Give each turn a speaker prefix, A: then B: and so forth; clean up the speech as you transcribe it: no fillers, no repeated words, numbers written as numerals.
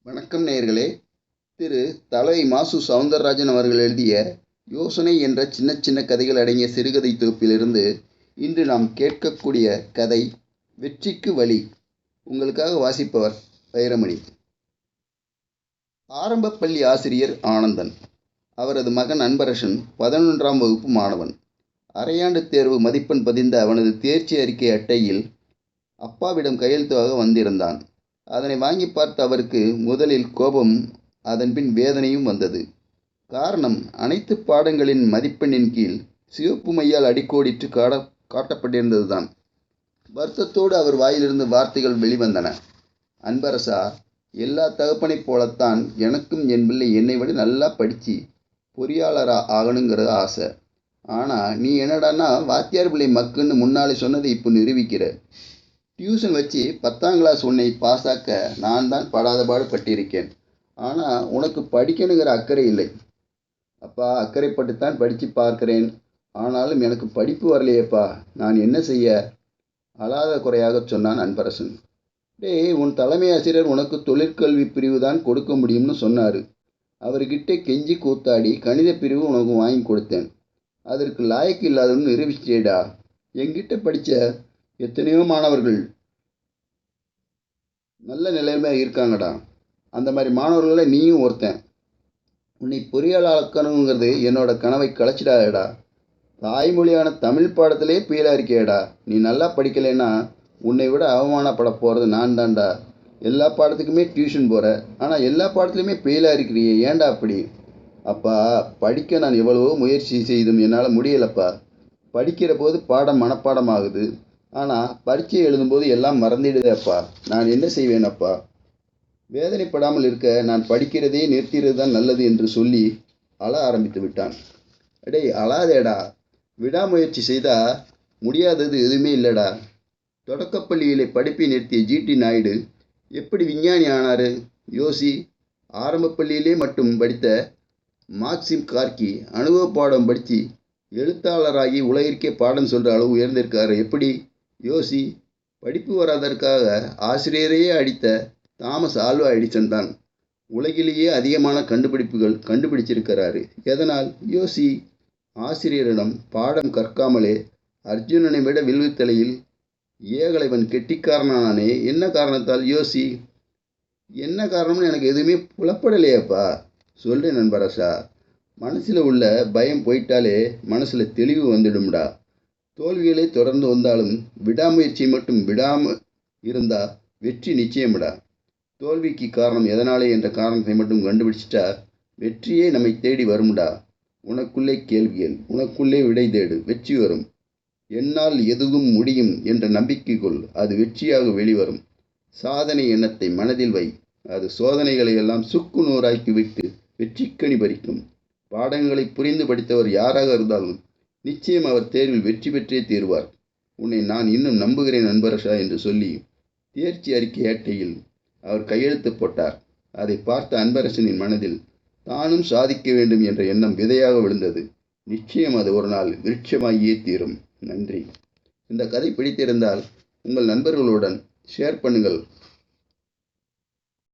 A: வணக்கம் நேயர்களே. திரு தலை மாசு சவுந்தரராஜன் அவர்கள் எழுதிய யோசனை என்ற சின்ன சின்ன கதைகள் அடங்கிய சிறுகதை தொகுப்பிலிருந்து இன்று நாம் கேட்கக்கூடிய கதை வெற்றிக்கு வழி. உங்களுக்காக வாசிப்பவர் வைரமணி. ஆரம்ப பள்ளி ஆசிரியர் ஆனந்தன். அவரது மகன் அன்பரசன் 11ஆம் வகுப்பு மாணவன். அரையாண்டு தேர்வு மதிப்பெண் பதிந்த அவனது தேர்ச்சி அறிக்கை அட்டையில் அப்பாவிடம் கையெழுத்து வாங்க வந்திருந்தான். அதனை வாங்கி பார்த்த அவருக்கு முதலில் கோபம், அதன்பின் வேதனையும் வந்தது. காரணம், அனைத்து பாடங்களின் மதிப்பெண்ணின் கீழ் சிவப்பு மையால் அடிக்கோடிட்டு காட்டப்பட்டிருந்ததுதான். வருத்தத்தோடு அவர் வாயிலிருந்து வார்த்தைகள் வெளிவந்தன. அன்பரசா, எல்லா தகப்பனைப் போலத்தான் எனக்கும் என் பிள்ளை என்னை விட நல்லா படித்து பொறியாளரா ஆகணுங்கிற ஆசை. ஆனால் நீ என்னடான்னா வாத்தியார் பிள்ளை மக்குன்னு முன்னாலே சொன்னதை இப்போ நிரூபிக்கிற. டியூஷன் வச்சு 10ஆம் கிளாஸ் உன்னை பாஸாக்க நான் தான் படாத பாடு பட்டிருக்கேன். ஆனால் உனக்கு படிக்கணுங்கிற அக்கறை இல்லை. அப்பா, அக்கறைப்பட்டுத்தான் படித்து பார்க்கிறேன். ஆனாலும் எனக்கு படிப்பு வரலையேப்பா, நான் என்ன செய்ய? அழாத குறையாக சொன்னான் அன்பரசன். டேய், உன் தலைமை ஆசிரியர் உனக்கு தொழிற்கல்வி பிரிவு தான் கொடுக்க முடியும்னு சொன்னார். அவர்கிட்ட கெஞ்சி கூத்தாடி கணித பிரிவு உனக்கு வாங்கி கொடுத்தேன். அதற்கு லாயக்கு இல்லாதவன்னு நிரூபிச்சிட்டேடா. என்கிட்ட படித்த எத்தனையோ மாணவர்கள் நல்ல நிலைமையாக இருக்காங்கடா. அந்த மாதிரி மாணவர்களை நீயும் ஒருத்தன். உன்னை பொறியாளக்கணுங்கிறது என்னோட கனவை கலைச்சிடாதடா. தாய்மொழியான தமிழ் பாடத்திலே ஃபெயிலாக இருக்கேடா. நீ நல்லா படிக்கலைன்னா உன்னை விட அவமானப்பட போகிறது நான் தான்டா. எல்லா பாடத்துக்குமே டியூஷன் போகிற, ஆனால் எல்லா பாடத்துலையுமே ஃபெயிலாக இருக்கிறியே, ஏன்டா அப்படி? அப்பா, படிக்க நான் எவ்வளவோ முயற்சி செய்தும் என்னால் முடியலப்பா. படிக்கிற போது பாடம் மனப்பாடம் ஆகுது, ஆனால் பரீட்சை எழுதும்போது எல்லாம் மறந்துடுதேப்பா. நான் என்ன செய்வேனப்பா? வேதனைப்படாமல் இருக்க நான் படிக்கிறதே நிறுத்திறது தான் நல்லது என்று சொல்லி அழ ஆரம்பித்து விட்டான். அடே, அழாதேடா. விடாமுயற்சி செய்தால் முடியாதது எதுவுமே இல்லைடா. தொடக்கப்பள்ளியிலே படிப்பை நிறுத்திய ஜிடி நாயுடு எப்படி விஞ்ஞானி ஆனார் யோசி. ஆரம்ப பள்ளியிலே மட்டும் படித்த மார்க்சிம் கார்கி அனுபவ பாடம் படித்து எழுத்தாளராகி உலகிற்கே பாடம் சொல்கிற அளவு உயர்ந்திருக்காரு எப்படி யோசி. படிப்பு வராதற்காக ஆசிரியரையே அடித்த தாமஸ் ஆல்வா எடிசன் தான் உலகிலேயே அதிகமான கண்டுபிடிப்புகள் கண்டுபிடிச்சிருக்கிறாரு. எதனால் யோசி. ஆசிரியரிடம் பாடம் கற்காமலே அர்ஜுனனை விட வில்வித்தலையில் ஏகலைவன் கெட்டிக்காரனானே என்ன காரணத்தால் யோசி. என்ன காரணம்னு எனக்கு எதுவுமே புலப்படலையேப்பா. சொல்கிறேன் நண்பரசா. மனசில் உள்ள பயம் போயிட்டாலே மனசில் தெளிவு வந்துடும்டா. தோல்விகளை தொடர்ந்து வந்தாலும் விடாமுயற்சி மட்டும் விடாமல் இருந்தால் வெற்றி நிச்சயம்டா. தோல்விக்கு காரணம் எதனாலே என்ற காரணத்தை மட்டும் கண்டுபிடிச்சிட்டா வெற்றியே நம்மை தேடி வரும்டா. உனக்குள்ளே கேள்விகள், உனக்குள்ளே விடை தேடு, வெற்றி வரும். என்னால் எதுவும் முடியும் என்ற நம்பிக்கை கொள், அது வெற்றியாக வெளிவரும். சாதனை எண்ணத்தை மனதில் வை, அது சோதனைகளை எல்லாம் சுக்கு நூறாக்கி விட்டு வெற்றிக்கனி பறிக்கும். பாடங்களை புரிந்து படித்தவர் யாராக இருந்தாலும் நிச்சயம் அவர் தேர்வில் வெற்றி பெற்றே தீர்வார். உன்னை நான் இன்னும் நம்புகிறேன் அன்பரசா என்று சொல்லி தேர்ச்சி அறிக்கை அட்டையில் அவர் கையெழுத்து போட்டார். அதை பார்த்த அன்பரசனின் மனதில் தானும் சாதிக்க வேண்டும் என்ற எண்ணம் விதையாக விழுந்தது. நிச்சயம் அது ஒரு நாள் விருட்சமாகியே தீரும். நன்றி. இந்த கதை பிடித்திருந்தால் உங்கள் நண்பர்களுடன் ஷேர் பண்ணுங்கள்.